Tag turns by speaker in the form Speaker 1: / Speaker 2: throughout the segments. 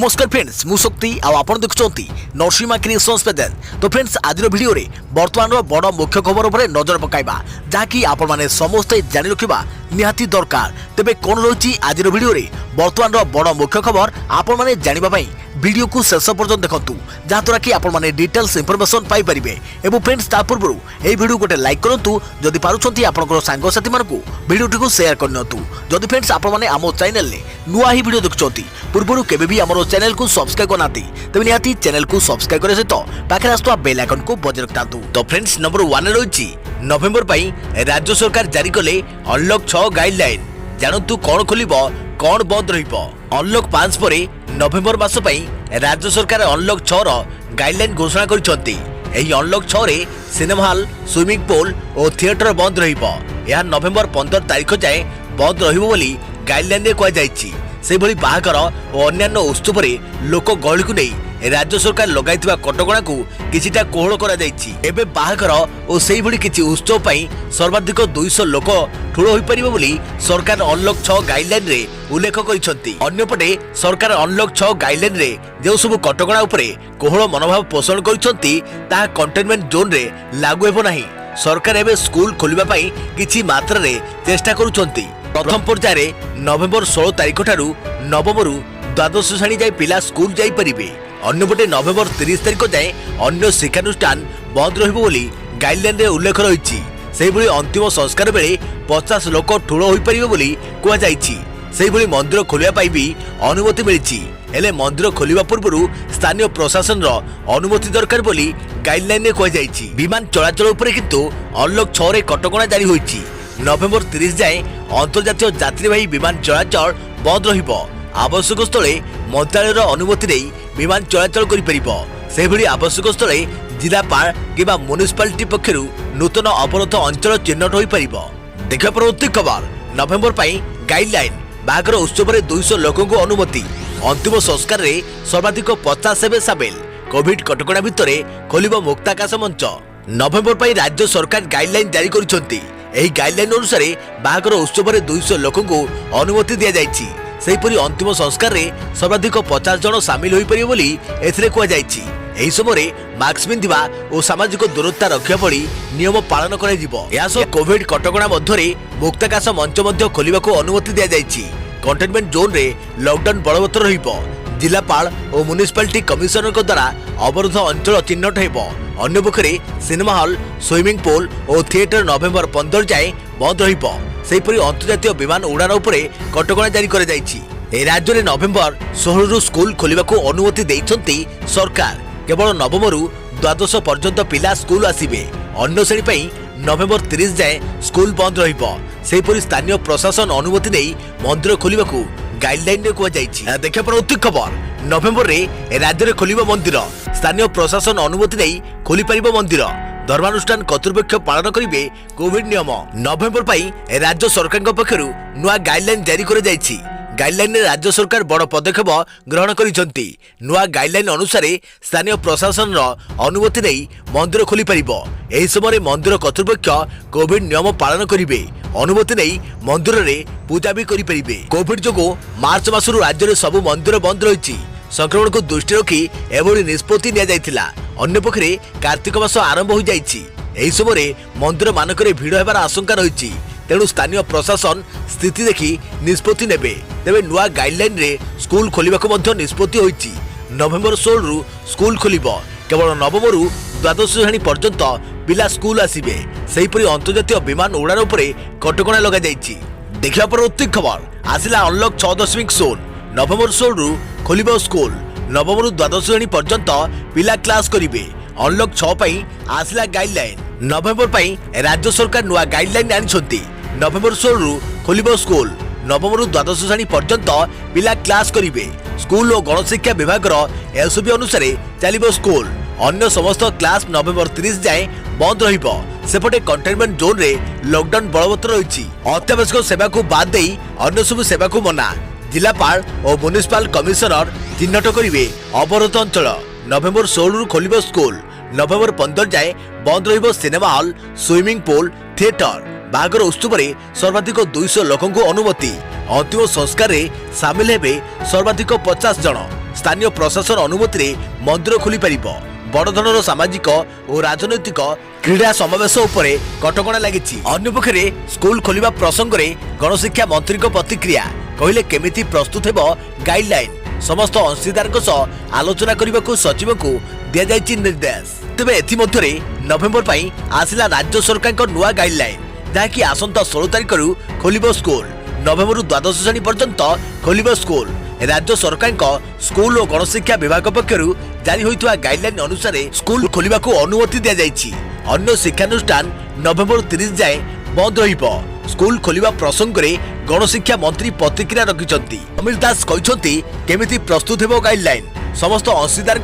Speaker 1: नमस्कार फ्रेंड्स मु शक्ति आपण देखुंती नरसिंहा क्रिएशंस पेजेस। तो फ्रेंड्स आज वीडियो रे वर्तमान बड़ मुख्य खबर उपर नजर पकाइबा जहाँकि आपण माने समस्ते जानि रखिबा निहाती दरकार। तेबे कोन रही आज वीडियो रे वर्तमान बड़ मुख्य खबर आपण माने जानिबा पई वीडियो को शेष पर्यंत देखंतु जहाँद्वारा कि आपण माने डिटेल्स इंफॉर्मेशन पाई परिबे। एवं फ्रेंड्स ता पूर्व ए वीडियो गोटे लाइक करंतु जदि पारुछंती आपनकर सांग साथी मानकु वीडियो को शेयर करनतु। जदि फ्रेंड्स आपण माने आमो चैनल ले नुआ ही वीडियो देखुछंती पूर्व केबे भी हमरो चैनल को सब्सक्राइब करनाती तबे निहाती चैनल को सब्सक्राइब करे सहित पाखे आसुवा बेल आइकन को बजाय रखतांतु। तो फ्रेंड्स नंबर 1 रही नवेम्बर पई राज्य सरकार जारी कले अनलॉक 6 गाइडलाइन। जानतु कौन खोलिबो कौन बंद रहिबो। अनलॉक 5 परे नवेम्बर मास पई राज्य सरकार अनलॉक 6 रो गाइडलाइन घोषणा करिसंती। एही अनलॉक 6 रे सिनेमा हॉल स्विमिंग पूल और थिएटर बंद रहिबो। यह नवेम्बर 15 तारिख जाए बंद रहिबो बोली गाइडलाइन रे कह जायछि। से भली बाहागर और अन्य उत्सव लोक गहली को नहीं राज्य सरकार लगाइथिबा कटकणा को किछिटा कोहल करा जायछि। एबे बाहागर और सेही भली किछि उत्सव पई सर्वाधिक 200 लोक ठुळ होई परिबो बोली सरकार अनलॉक 6 गाइडलाइन रे उल्लेख करिसंती। अन्यपटे सरकार अनलॉक 6 गाइडलाइन रे जे सब कटकणा उपरे कोहल मनोभाव पोषण करिसंती ताहा कंटेनमेंट जोन रे लागू हेबो नाही। सरकार एबे स्कूल खोलिबा पई किछि मात्रा रे चेष्टा करूछंती। प्रथम पर्याय नवेम्बर 16 तारिख ठारू नवमरु द्वादश श्रेणी जाए पिला स्कूल जाई परिबे। अन्यपटे नवेम्बर 30 तारिख जाए अन्य शिक्षानुष्ठान बंद रहिबो बोली गाइडलाइन रे उल्लेख रहिछि। सेही भली अंतिम संस्कार बेले 50 लोक ठुळ होई परिबे बोली कुआ जाइछि। सेही भली मंदिर खोलिया पाई भी अनुमति मिलिछि। हेले मंदिर खोलिबा पूर्वरु स्थानीय प्रशासन रो अनुमति दरकार बोली गाइडलाइन रे कुआ जाइछि। विमान चलाचल उपरे किंतु अनलॉक 6 रे कटकणा जारी होइछि। नवेम्बर 30 जाए अंतर्जातीय यात्रीवाही विमान चलाचल बंद रहिबो। आवश्यक स्थले मंत्रालय अनुमति नहीं विमान चलाचल करिपरिबो। से भली आवश्यक स्थले जिलापाल किबा म्युनिसिपालिटी पक्षरु नूतन अवरोध अंचल चिन्हट होई परिबो। देखा परवर्ती खबर नवेम्बर पई गाइडलाइन बागर उत्सव रे 200 लोकों को अनुमति। अंतिम संस्कार रे सर्वाधिक 50 हेबे सामिल। कोविड कटकणा भितरे खोलिबो मुक्ताकाश मंच। नवेम्बर पई राज्य सरकार गाइडलाइन जारी करिसंती। एही गाइडलाइन अनुसार बागर उत्सव रे 200 लोकों को अनुमति दिया जायछि। सेहीपरि अंतिम संस्कार रे सर्वाधिक 50 जन सामिल होई परिबो बोली एथिरे कुआ जायछि। एही समय मास्क पिंधिबा और सामाजिक दूरता रक्षा भली नियम पालन करा जिवो। यासो कोविड कटकणा मध्यरे मुक्ताकाश मंच मध्य खोलिबाको अनुमति दिया जायछि। कंटेनमेंट जोन रे लॉकडाउन बलवत्तर रहिबो। जिलापाल और म्युनिसिपालिटी कमिशनर द्वारा अवरोध अंचल चिन्हट हेबो। अन्य पक्षरे सिनेमा हॉल स्विमिंग पूल और थिएटर नवेम्बर 15 जाए बंद रहिबो। सेहीपरि अंतर्जातीय विमान उड़ान उपरे कटकणा जारी करा जायछि। ए राज्य रे नवेम्बर 16 रु स्कूल खोलिबाको अनुमति दैछंती सरकार। केवल नवमरु द्वादश पर्यंत पिला स्कूल आसीबे। अन्य श्रेणी पई नवेम्बर 30 जाए स्कूल बंद रहिबो। सेहीपरि स्थानीय प्रशासन अनुमति नै मंदिर खोलिबाको गाइडलाइन रे कुआ जायछि। देखा परवर्ती खबर नवेम्बर रे राज्य रे खोलिबो मंदिर। स्थानीय प्रशासन अनुमति नै खोली परिबो मंदिर। धर्मानुष्ठान कर्तृपक्ष पालन करिवे कोविड नियम। नवेम्बर पई राज्य सरकार पक्षरु नुआ गाइडलाइन जारी करे जायछि। गाइडलाइन रे राज्य सरकार बड़ पदक्षेप ग्रहण करिसंती। नुआ गाइडलाइन अनुसार स्थानीय प्रशासन रो अनुमति नै मंदिर खोली परिबो। एही समय मंदिर कर्तृपक्ष कोविड नियम पालन करिवे। अनुमति नै मंदिर रे पूजा भी करि परिबे। कोविड जोगो मार्च मासरु राज्य रे सब मंदिर बंद रहिछि। संक्रमण को दृष्टि रखी एभली निष्पत्ति निया जायतिला। अन्य पक्षरे कार्तिक मास आरंभ हो जायछि। एही समय मंदिर मानकरे भिड़ हेबार आशंका रहिछि। तेणु स्थानीय प्रशासन स्थिति देखि निष्पत्ति नेबे। तेबे नुआ गाइडलाइन रे स्कूल खोलिबाको मध्य निष्पत्ति होइछि। नवेम्बर 16 रु स्कूल खोलिबो। केवल नवमरु द्वादश श्रेणी पर्यंत पिला स्कूल आसीबे। सेहीपरि अंतर्जातीय विमान उड़ान उपरे कटकणा लगा जायछि। देखिबा परवर्ती खबर आसिला अनलॉक 6.0 नवेम्बर 16 रु खोलिबो स्कूल। नवमरु द्वादश श्रेणी पर्यंत पिला क्लास करिवे। अनलॉक 6 पई आसिला गाइडलाइन। नवेम्बर पई राज्य सरकार नुआ गाइडलाइन आनिछंती। नवेम्बर 16 रु खोलिबो स्कूल। नवमरु द्वादश श्रेणी पर्यंत पिला क्लास करिवे। स्कूल और गणशिक्षा विभाग एसओपी अनुसार चलिबो स्कूल। अन्य समस्त क्लास नवेम्बर 30 जाए बंद रहिबो। सेपटे कंटेनमेंट जोन रे लॉकडाउन बलवत्तर रहिछि। अत्यावश्यक सेवा को बाद देई अन्य सब सेवा को मना। जिलापाल और म्युनिसिपल कमिशनर चिन्हट करिवे अवरोध अंचल। नवेम्बर 16 रु खोलिबो स्कूल। नवेम्बर 15 जाए बंद रहिबो cinema hall swimming pool theatre. बागर उत्सव रे सर्वाधिक 200 लोकों को अनुमति। अंतिम संस्कार रे सामिल हेबे सर्वाधिक 50 जन। स्थानीय प्रशासन अनुमति मंदिर खोली पारिबो। बड़ धरर सामाजिक और राजनैतिक क्रीड़ा समावेश उपरे कटकणा लगी। अन्यपक्षे स्कूल खोलिबा प्रसंग में गणशिक्षा मंत्री प्रतिक्रिया कहले केमिति प्रस्तुत हेबो गाइडलाइन समस्त अंशीदार आलोचना करने को सचिव को दि जाइछि निर्देश। तेबे एथिमध्यरे नवेम्बर पई आसिला राज्य सरकार नुआ गाइडलाइन जहाँकि आसंता 16 तारिख खोलिबो स्कूल। नवेम्बर 12 श्रेणी पर्यंत खोलिबो स्कूल। राज्य सरकार स्कूल और गणशिक्षा विभाग पक्षर जारी होइतवा गाइडलाइन अनुसार स्कूल खोलिबा को अनुमति दि जाइछि। अन्य शिक्षानुष्ठान नवेम्बर 30 जाए बंद रहिबो। स्कूल खोलिबा प्रसंग में गणशिक्षा मंत्री प्रतिक्रिया रखिछन्ति। अमिल दास कहिछन्ति केमिति प्रस्तुत हेबो गाइडलाइन समस्त अंशीदार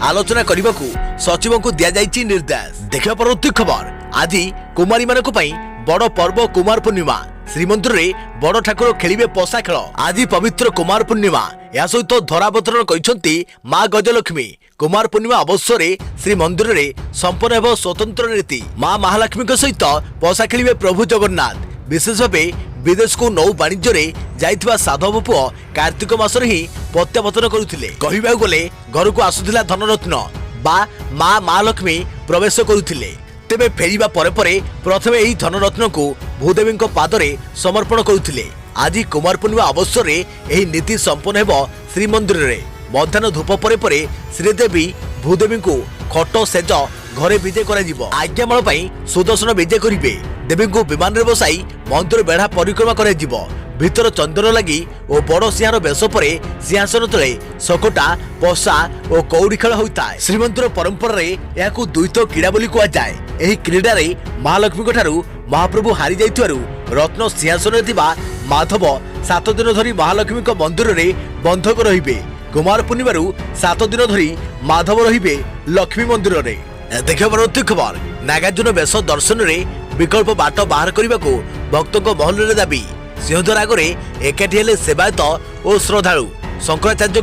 Speaker 1: आलोचना करने को सचिव को दि जाइछि निर्देश। देखा परवर्ती खबर आज कुमारी मानक पई बड़ पर्व कुमार पूर्णिमा। श्रीमंदिर में बड़ ठाकुर खेलिबे पशा खेल। आज पवित्र कुमार पूर्णिमा या सहित धरावतरण कहिसंती मां गजलक्ष्मी। कुमार पूर्णिमा अवसर श्रीमंदिर में संपन्न हेब स्वतंत्र नीति। मां महालक्ष्मी सहित पशा खेलिबे प्रभु जगन्नाथ। विशेष भाव विदेश को नौ वाणिज्य जाइथिबा साधव पुओ कार्तिक मासरे ही प्रत्यावर्तन करुथिले। कहिबा गले घर को आसुथिला धनरत्न बा मां महालक्ष्मी प्रवेश करुथिले। तेबे फेरिबा परे परे प्रथमे एही धनरत्न को भूदेवी पादरे समर्पण करुथिले। आज कुमार पूर्णिमा अवसर एही नीति संपन्न हेबो श्रीमंदिर रे। मध्याह्न धूप परे परे श्रीदेवी भूदेवी को खट सेज घरे विजय करा आज्ञामाल पई सुदर्शन विजय करिवे। देवी को विमान रे बसाई मंदिर बेढ़ा परिक्रमा करा भीतर चंदन लगी और बड़ सिंहार बेश परे सिंहासन तले सकटा पशा और कौड़ी खेल होता है। श्रीमंदिर परंपरा यह द्वैत क्रीड़ा बोली कह जाए। यह क्रीडा महालक्ष्मी ठारू महाप्रभु हारी जाइथिबारु रत्न सिंहासन थिबा माधव 7 दिन धरी महालक्ष्मी मंदिर रे बंधक रहिबे। कुमार पूर्णिमारू 7 दिन धरी माधव रहिबे लक्ष्मी मंदिर रे। देखिए परवर्ती खबर नागार्जुन बेश दर्शन रे विकल्प बाट बाहर करने को भक्तों महल रे दाबी। सिंहद्वार आगे एकाठी हेले सेवायत और श्रद्धालु। शंकराचार्य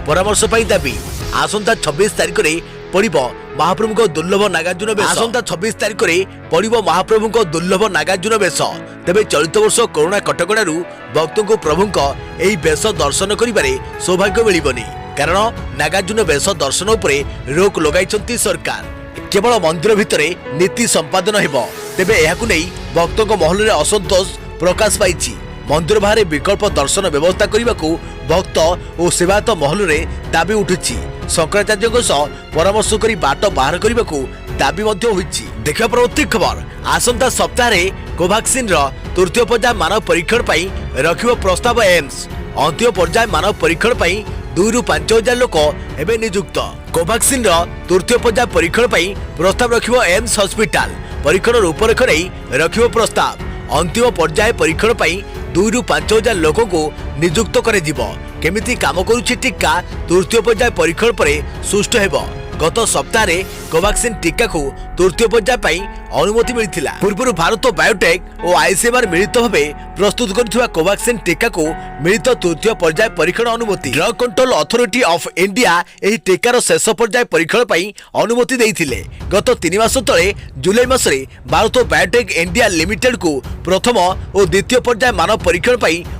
Speaker 1: परामर्श पाई दाबी। आसंता 26 तारिख में पड़िबो महाप्रभु दुर्लभ नागार्जुन बेश। आसंता 26 तारिख में पड़िबो महाप्रभु दुर्लभ नागार्जुन बेश। तेबे चलित वर्ष कोरोना कटकणारू भक्तों को प्रभुଙ୍କ एही बेश दर्शन करिबारे सौभाग्य मिलिबनी। कारण नागार्जुन बेश दर्शन उपरे रोक लगाइछन्ती सरकार। केवल मंदिर भितरे नीति संपादन हेबो। तेबे एहाकु नै भक्तों महल रे असंतोष प्रकाश पाई। मंदिर बाहर विकल्प दर्शन व्यवस्था करने को भक्त और सेवायत महल रे दाबी उठुछि। शंकराचार्य परामर्श कर बाट बाहर करने को दाबी देखा परवर्ती खबर आसंता सप्ताह कोवाक्सिन तृतीय पर्याय मानव परीक्षण रखिब प्रस्ताव एम्स। अंतिम पर्याय मानव परीक्षण 2 ରୁ 5 हजार लोक एवं नियुक्त। कोवाक्सिन तृतीय पर्याय परीक्षण प्रस्ताव रखिब एम्स हॉस्पिटल। परीक्षण रूपरेख नहीं रखिब प्रस्ताव। अंतिम पर्याय परीक्षण 2 ରୁ 5 हजार लोक को नियुक्त कर केमिति काम करुछि टीका तृतीय पर्याय परीक्षण पर सुष्ठु हेब। गत सप्ताह कोवाक्सिन टीका को तृतीय पर्याय अनुमति मिलता। पूर्व भारत बायोटेक और आईसीएमआर मिलित भाव प्रस्तुत कर कोवाक्सिन टीका को मिलित तृतीय पर्याय परीक्षण अनुमति। Drug control authority of India यह टीकार शेष पर्याय परीक्षण अनुमति देइथिले। गत 3 मास तले जुलाई मासरे भारत बायोटेक इंडिया लिमिटेड को प्रथम और द्वितीय पर्याय मानव परीक्षण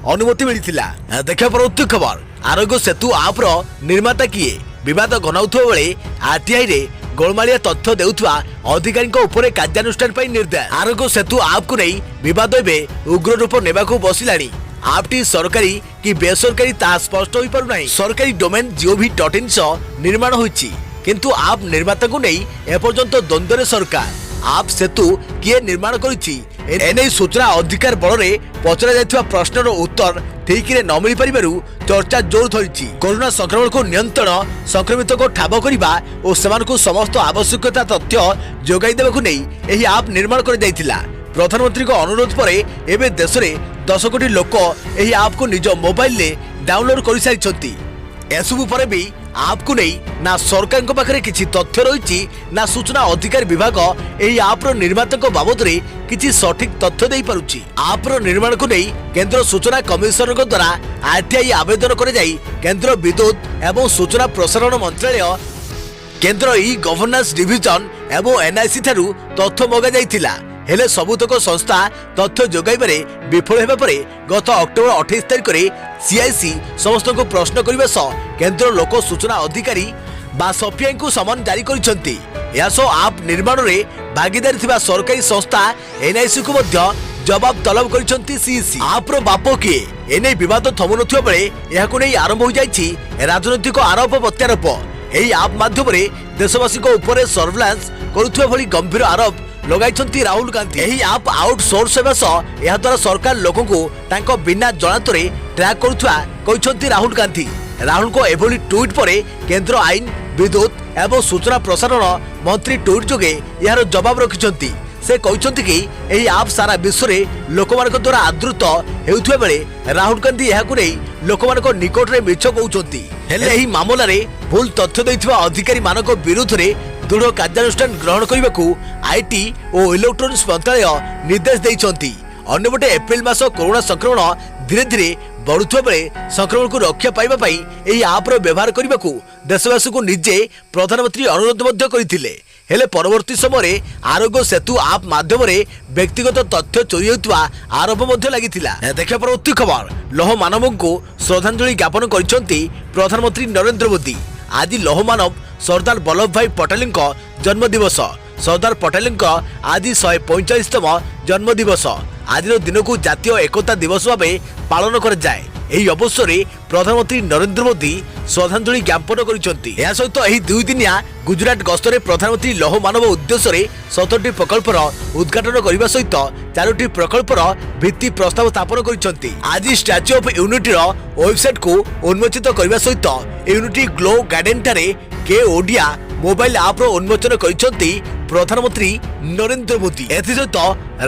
Speaker 1: अनुमति मिलता। देखा परवर्ती खबर आरोग्य सेतु आप निर्माता किए विवाद घनाउथुवा बेले आरटीआई रे गोलमालिया तथ्य देउथुवा अधिकारी उपरे कार्यानुष्ठान पर निर्देश। आरोग्य सेतु आप को नहीं विवाद एवं उग्र रूप नेबाकू बसिलानी। आपटी सरकारी कि बेसरकारी ता स्पष्ट हो पारु नाही। सरकारी डोमेन gov.in निर्माण होइछि किंतु आप निर्माता को नहीं एपर्यंत द्वंद्व सरकार। आप सेतु किए निर्माण करिछि एने सूचना अधिकार बल में पचरा जाइथिबा प्रश्नर उत्तर ठीक रे न मिल परिबारु चर्चा जोर धरिछि। कोरोना संक्रमण को नियंत्रण संक्रमित को ठाब करबा और सेमानकु समस्त आवश्यकता तथ्य जोगाई देबाकु नै एही आप निर्माण कर जाइथिला। प्रधानमंत्री को अनुरोध पर एबे देश रे 10 कोटी लोक एही आप को निज मोबाइल ले डाउनलोड कर सारिछन्ति। एसबु पर भी आपको नहीं ना सरकार पाखे किसी तथ्य रही ना सूचना अधिकार विभाग यही आप्र निर्माता बाबद किसी सठिक तथ्य दे पारुछि। आप्र निर्माण को नहीं केंद्र सूचना कमिशनर द्वारा आरटीआई आवेदन कर केंद्र विद्युत एवं सूचना प्रसारण मंत्रालय केंद्र ई गवर्नेंस डिविजन एवं एनआईसी ठारू तथ्य मगा जाइथिला हेले सबुतक संस्था तथ्य जोगाइबारे विफल हेबा परे गत अक्टोबर 28 तारिख में सीआईसी समस्त को प्रश्न करने सह केंद्र लोक सूचना अधिकारी बा सफिया को समन जारी करिसेंती। आप निर्माण में भागीदारी थिबा सरकारी संस्था एनआईसी को मध्य जवाब तलब करिसेंती सीईसी। आप्र बाप किए एने विवाद थमु नथिबा बेले एहाकु नै आरंभ हो जाइछि राजनैतिक आरोप प्रत्यारोप। एही आप माध्यम देशवासी ऊपर सर्विलांस करुवा भली गंभीर आरोप लगाई राहुल गांधी। एही आप आउटसोर्स हेबा सह एहा द्वारा सरकार लोक को बिना जनातरे ट्रैक करुवा कहिसेंती राहुल गांधी। राहुल को एभली ट्वीट परे केंद्र आईन विद्युत एवं सूचना प्रसारण मंत्री ट्वीट जोगे यार जवाब रखिसेंती। से कहते कि यही आप सारा विश्व में लोक द्वारा आदृत होउथिबा बेले राहुल गांधी यहाकु नै लोक निकट में मिछ कहउछंती। हेले एही मामला रे भूल तथ्य दैथिबा अधिकारी मानक विरुद्ध रे दृढ़ कार्यानुष्ठान ग्रहण करने आईटी और इलेक्ट्रोनिक्स मंत्रालय निर्देश दैछंती। अन्यपटे एप्रिल मास कोरोना संक्रमण धीरे धीरे बढ़ुवा बेले संक्रमण को रक्षा पाइबा पई एही आप व्यवहार करने को देशवासी को निजे प्रधानमंत्री अनुरोध मध्य करथिले। हेले परवर्ती समय आरोग्य सेतु आप माध्यम व्यक्तिगत तथ्य चोरी होता आरोप लगी। देखा परवर्ती खबर लौह मानव को श्रद्धांजलि ज्ञापन करछंती प्रधानमंत्री नरेंद्र मोदी। आज लौह मानव सरदार वल्लभ भाई पटेल जन्म दिवस। सरदार पटेल आज 145तम जन्म दिवस। आज दिन को जातीय एकता दिवस भाव पालन कर जाए। एही अवसर में प्रधानमंत्री नरेंद्र मोदी श्रद्धांजलि ज्ञापन करिसेंती। एहा सहित एही 2 दिनिया गुजरात गस्तरे प्रधानमंत्री लौह मानव उद्देश्य 17टी प्रकल्पर उद्घाटन करने सहित 4टी प्रकल्पर भित्ति प्रस्ताव स्थापन करिसेंती। आज स्टैच्यू ऑफ यूनिटी वेबसाइट को उन्मोचित करने सहित यूनिटी ग्लो गार्डन ठारे के ओडिया मोबाइल आप उन्मोचन करिसेंती प्रधानमंत्री नरेंद्र मोदी। एथिसहित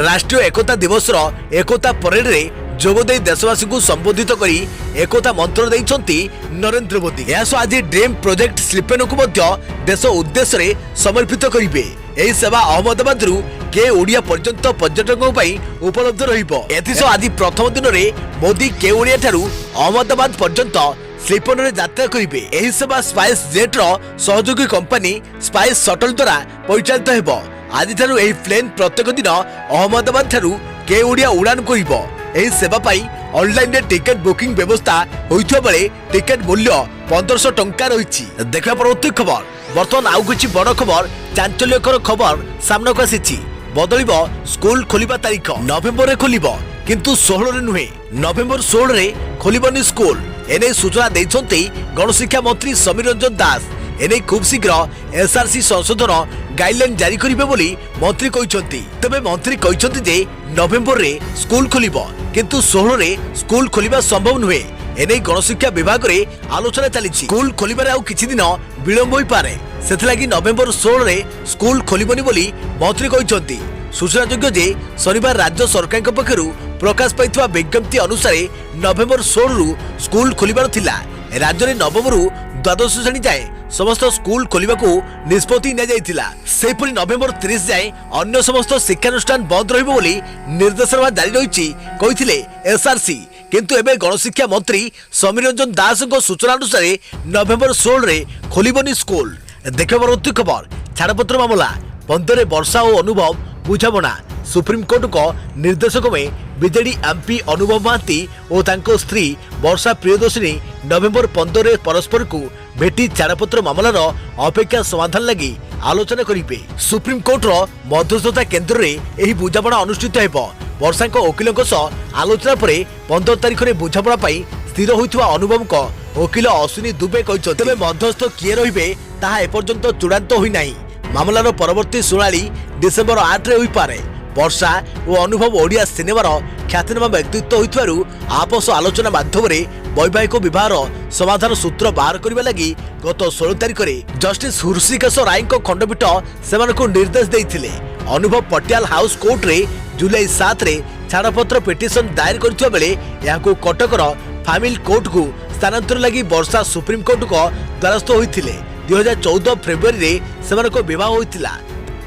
Speaker 1: राष्ट्रीय एकता दिवस एकता परेड रे जोगदे देशवासी को संबोधित करी एकता मंत्र देइछंती नरेंद्र मोदी। यासो आज ड्रीम प्रोजेक्ट स्लीपेन को मध्य देश उद्देश्य रे समर्पित करिवे। एही सेवा अहमदाबाद रु के ओडिया पर्यंत पर्यटकों पई उपलब्ध रहिबो। एथिसो आज प्रथम दिन रे मोदी के ओडिया ठारू अहमदाबाद पर्यंत स्लीपर रे यात्रा करिवे। एही सेवा स्पाइस जेट रो सहयोगी कंपनी स्पाइस शटल द्वारा परिचालित हेबो। आज ठारू एही प्लेन प्रत्येक दिन अहमदाबाद ठारू के ओडिया उड़ान करिबो। एही सेवा पाई ऑनलाइन रे टिकट बुकिंग व्यवस्था होइथो बेले टिकट मूल्य 1500 टंका रहिछि। देखा परवर्ती खबर बर्तमान आउ किछि बड़ खबर चांचल्यकर खबर सामना को आसीछि। बदलिबो स्कूल खोलिबा तारीख। नवेम्बर रे खोलिबो किंतु 16 रे नुहे, नवेम्बर 16 रे खोलिबनी स्कूल। एने सूचना दैछंती गणशिक्षा मंत्री समीर रंजन दास। एने खूब शीघ्र एसआरसी संशोधन गाइडलाइन जारी करिवे बोली मंत्री कहिसंती। तबे मंत्री कहिसंती जे नवेम्बर रे स्कूल खोलिबो किंतु 16 रे स्कूल खोलिबा संभव नुहे। एने गणशिक्षा विभाग रे आलोचना चलीछि। स्कूल खोलिबारे आउ किछि दिन विलंब होई पारे, सेथलागी नवेम्बर 16 रे स्कूल खोलिबनी बोली मंत्री कहिसंती। सूचनायोग्य जे शनिवार राज्य सरकार पक्षरु प्रकाश पाइथवा विज्ञप्ति अनुसार नवेम्बर 16 रु स्कूल खोलिबार थिला। राज्य रे नवम रु द्वादश श्रेणी जाए समस्त स्कूल खोलिबा को निष्पत्ति न जाइथिला। सेपरि नवेम्बर 30 जाए अन्य समस्त शिक्षानुष्ठान बंद रहिबो बोली निर्देशनामा जारी रहिछि कहिथिले एसआरसी। किंतु एबे गणशिक्षा मंत्री समीर रंजन दास को सूचना अनुसार नवेम्बर 16 रे खोलिबनी स्कूल। देखा परवर्ती खबर छाड़पत्र मामला 15 वर्षा और अनुभव बुझामणा। सुप्रीम कोर्ट को निर्देशक में बीजेडी एमपी अनुभव महांती और तांको स्त्री वर्षा प्रियदर्शिनी नवेम्बर 15 रे परस्पर को भेटी छाड़पत्र मामलार अपेक्षा समाधान लगी आलोचना करिवे। सुप्रीम कोर्ट रो मध्यस्थता केंद्र रे एही बुझामणा अनुष्ठित हेबो। वर्षा वकिलों सह आलोचना पर 15 तारिख में बुझामणा पाई स्थिर होइथवा अनुभव को वकिल अश्विनी दुबे कहते। तेज मध्यस्थ किए रहिबे ताहा एपर्यंत चूड़ांत होई नाही। मामलार परवर्ती शुणाणी डिसेम्बर 8 रे होई पारे। वर्षा और अनुभव ओडिया सिनेमार ख्यातिनामा व्यक्तित्व होइथवारु आपस आलोचना माध्यम वैवाहिक विवाहर समाधान सूत्र बाहर करने लगी गत 16 तारिख में जस्टिस हृषिकेश राय खंडपीठ से निर्देश देइथिले। अनुभव पटियाल हाउस कोर्ट रे जुलाई 7 रे छाड़पत्र पिटिशन दायर करथिबा बेले याको कटकर फैमिली कोर्ट को स्थानांतर लगी वर्षा सुप्रीम कोर्ट को द्वारस्थ होइथिले। 2014 फेब्रुआरी रे सेमानको विवाह होइथिला।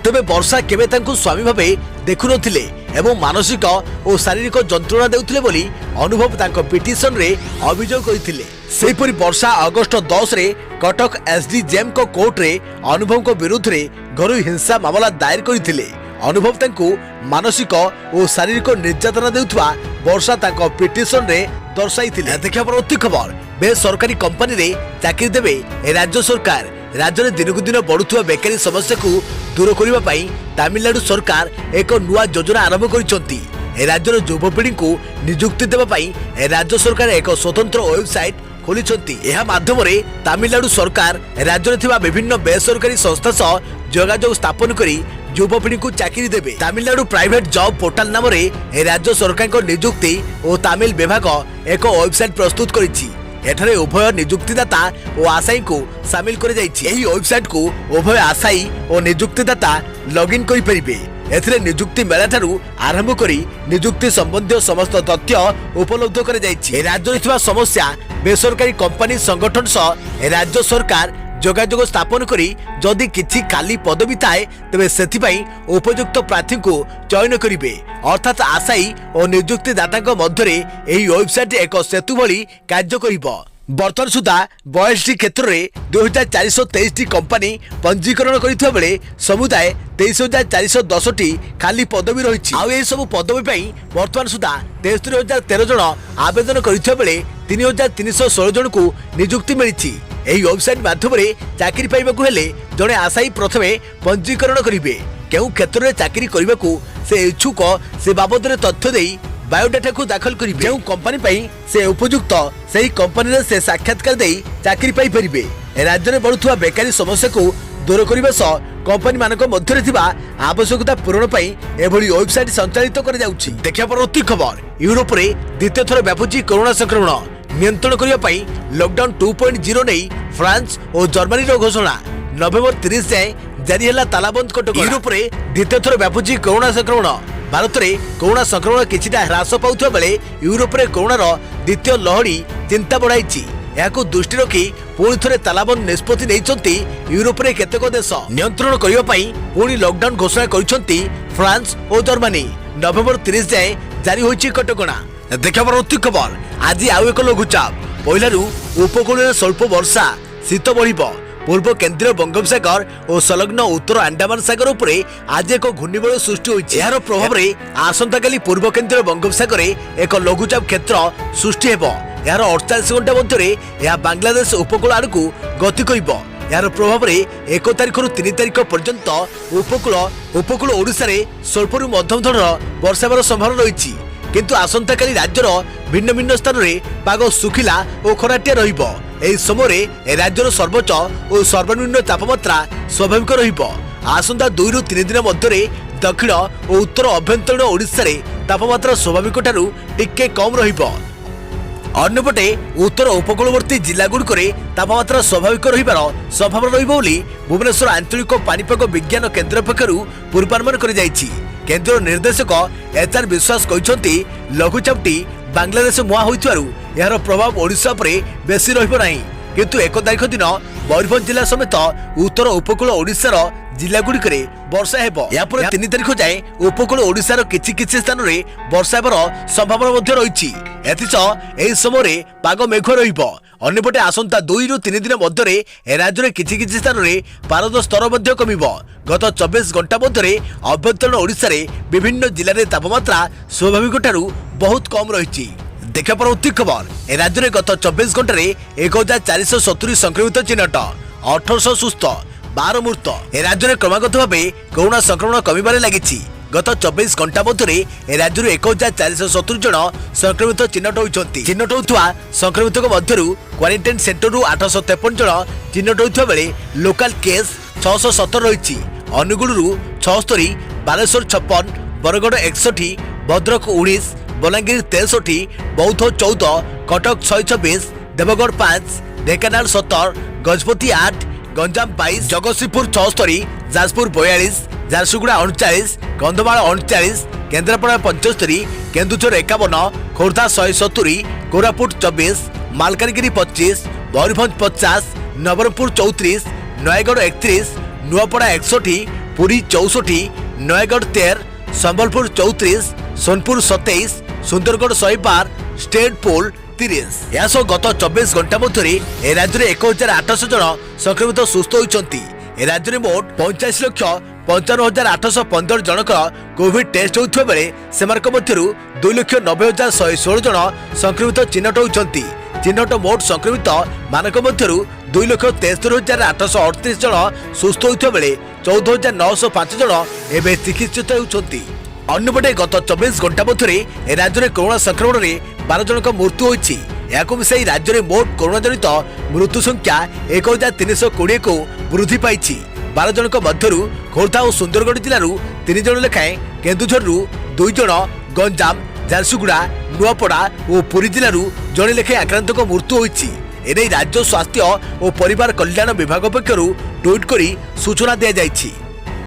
Speaker 1: तेबे वर्षा केबे तांको स्वामी भाबे देखु नथिले एवं मानसिक और शारीरिक जंत्रणा देउथिले बोली अनुभव तांको पिटिशन रे अभियोग करिथिले। सेहिपरि वर्षा अगस्त 10 रे कटक एसडीजेएम को कोर्ट रे अनुभव को विरुद्ध रे घरोई हिंसा मामला दायर करिथिले। अनुभव तांकु मानसिक और शारीरिक निर्यातना देउथवा वर्षा तांको पिटिशन रे दर्शाइथिले। देखिया परवर्ती खबर, बेसरकारी कंपनी रे चाकरी देबे राज्य सरकार। राज्य में दिन को दिन बढ़ुवा बेकारी समस्या को दूर करने तमिलनाडु सरकार एक नुआ योजना आरंभ कर राज्यर युवपीढ़ी को नियुक्ति देवाई राज्य सरकार एक स्वतंत्र वेबसाइट खोली। माध्यम तमिलनाडु सरकार राज्य में विभिन्न बेसरकारी संस्था सह जोगाजोग स्थापन कर युवपीढ़ी को चाकरी देवे। तमिलनाडु प्राइवेट जॉब पोर्टाल नाम राज्य सरकार नियुक्ति और तमिल विभाग एक वेबसाइट प्रस्तुत करिछि। एठारे उभय नियुक्तिदाता और आशायी को सामिल कर वेबसाइट को उभय आशायी और नियुक्तिदाता लॉगिन करि परिबे। एथिरे नियुक्ति मेला ठारू आरंभ करी नियुक्ति संबंधी समस्त तथ्य उपलब्ध कर जाइछि। राज्य में समस्या बेसरकारी कंपनी संगठन सह राज्य सरकार जोगाजोग स्थापन करी जदि किछि खाली पदवी थाए तेबे सेथिपाई उपयुक्त प्रार्थी को चयन करिवे। अर्थात आशायी और नियुक्तिदाता मध्य एही वेबसाइट एक सेतु भली कार्य करिबो। बर्तमान सुधा 42 क्षेत्र में 2423 कंपनी पंजीकरण करथिबा बेले समुदाय 23410 खाली पदवी रही। आउ एही सब पदवी पई बर्तमान सुधा 73013 जन आवेदन करथिबा बेले 3316 जन को नियुक्ति मिली। एही वेबसाइट माध्यम चाकरी पाइबाकू हेले जड़े आशायी प्रथमे पंजीकरण करिवे। केउ क्षेत्र में चाकरी करबाकू से इच्छुक से बाबद तथ्य देई बायोडाटा को दाखल करिवे। जेउ कंपनी पई से उपयुक्त सही कंपनी रे से साक्षात्कार देई चाकरी पाई परिबे। राज्य में बढ़ुवा बेकारी समस्या को दूर करने सह कंपनी मानक मध्य थिबा आवश्यकता पूरण पई एभली वेबसाइट संचालित कर जाउछि। देखिया परवर्ती खबर, यूरोप रे द्वितीय थर व्यापुछि कोरोना संक्रमण। नियंत्रण करने पई लॉकडाउन 2.0 नहीं फ्रांस और जर्मनी रो घोषणा। नवेम्बर 30 जाए जारी है तालाबंद कटकणा। यूरोप रे द्वितीय थर व्यापुछि कोरोना संक्रमण। भारत में कोरोना संक्रमण किछिटा ह्रास पाउथबा बेले यूरोप रे कोरोनार द्वितीय लहरी चिंता बढ़ाई। याकू दृष्टि रखी पुणी थे तालाबंद निष्पत्ति नहीं यूरोप रे केतेक देश। नियंत्रण करने पई पुणी लॉकडाउन घोषणा करिसेंती फ्रांस और जर्मनी। नवेम्बर 30 जाए जारी होइछि कटकणा। देखा परवर्ती खबर, आज आउ एक लघुचाप पहिलारू उपकूल स्वल्प वर्षा शीत बढ़। पूर्व केंद्रीय बंगोपसागर और संलग्न उत्तर अंडमान सागर उपरे आज एक घूर्णिबलय सृष्टि होइछि। यार प्रभाव रे आसंता काली पूर्व केंद्रीय बंगोपसागर एक लघुचाप क्षेत्र सृष्टि हेबो। यार 48 घंटा मध्य यह बांग्लादेश उपकूल आड़ को गति करिबो। यार प्रभाव रे 1 तारिख रु 3 तारिख पर्यंत उपकूल ओडिशा रे स्वल्परू मध्यम धरणर वर्षा हेबार संभावना रही। किंतु आसंता काली राज्यर भिन्न भिन्न स्थान में पाग सुखिला और खराटिया रहिबो। एही समय राज्यर सर्वोच्च और सर्वनिम्न तापमात्रा स्वाभाविक रहिबो। आसंता 2 रु 3 दिन मध्य दक्षिण और उत्तर अभ्यंतरीण ओडिशा रे तापमात्रा स्वाभाविक ठारू टिके कम रहिबो। अन्यपटे उत्तर उपकूलवर्ती जिला गुड़िक तापमात्रा स्वाभाविक रहिबार संभावना रहिबो बोली भुवनेश्वर आंचलिक पानीपाग विज्ञान केन्द्र पक्षरु पूर्वानुमान कर जाइछि। केन्द्र निर्देशक HR विश्वास कहते लघुचापटी बांग्लादेश मुहां होइथिबारु यार प्रभाव ओडिशा पर बेसी रहिबो नाही। किंतु 1 तारिख दिन मयूरभंज जिला समेत उत्तर उपकूल ओडिशार जिला गुड़िक वर्षा हेबो। या पर 3 तारिख जाए उपकूल ओडिशार किछि स्थान में वर्षा हेबार संभावना मध्य रहिछि। एथिसह एही समय पाग मेघ रहिबो। अन्यपटे आसंता 2 रु 3 दिन मध्य राज्य में किछि स्थान में पारद स्तर मध्य कमिबो। गत 24 घंटा मध्य अभ्यंतरीण ओडिशा रे विभिन्न जिले में तापमात्रा स्वाभाविक ठारू बहुत कम रही। देखा परवर्ती खबर, राज्य में गत 24 घंटे 1470 संक्रमित चिन्हट, 1800 सुस्थ, 12 मृत। राज्य में क्रमागत भाव कोरोना संक्रमण कमिबारे लागिछि। गत 24 घंटा मध्य राज्य 1470 जन संक्रमित चिन्हट होइछन्ति। चिन्हट होइथवा संक्रमित मध्य क्वारंटाइन सेंटर 853 जन चिन्हट होइथवा बेले लोकल केस 617 रही। अनुगुल 76, बालेश्वर 56, बरगड़ 61, भद्रक 19, बलांगीर 63, बौद्ध 14, कटक 126, देवगढ़ 5, ढेंकानाल 17, गजपति 8, गंजाम 22, जगतसिंहपुर 76, जाजपुर 42, झारसुगुड़ा 39, कंधमाल 39, केन्द्रापड़ा 75, केन्दुझर 51, खोर्धा 170, कोरापुट 24, मालकानगिरी 25, मयूरभंज 50, नवरंगपुर 34, नयगढ़ 31, नुआपड़ा 61, पुरी 64, नयगढ़ 13, संबलपुर 34, सोनपुर 27, सुंदरगढ़ 112, स्टेट पोल 30। यास गत 24 घंटा मध्य राज्य में 1800 जन संक्रमित सुस्थ होइछन्ति। राज्य में मोट 85 55,815 जनकर कोविड टेस्ट होता बेले से 2,90,116 जन संक्रमित चिन्हट होती। चिन्हट मोट संक्रमित मानक मध्यरु 2,73,838 जन सुस्थ होता बेले 14,905 जन एवं चिकित्सित होती। अन्यपटे गत 24 घंटा मध्य राज्य में कोरोना संक्रमण में 12 जन मृत्यु होती। याकु मिसाई राज्य में मोट कोरोना जनित मृत्यु संख्या 1,320 को वृद्धि पाई। 12 जन मध्यरु खोर्धा और सुंदरगढ़ जिलूर 3 जन लेखाएं, केन्दुझर 2 जन, गंजाम, झारसुगुड़ा, नुआपड़ा और पुरी जिलूर जड़े लेखाएं आक्रांत मृत्यु होती। एने राज्य स्वास्थ्य और परिवार कल्याण विभाग पक्षर ट्वीट कर सूचना दी जाइछि।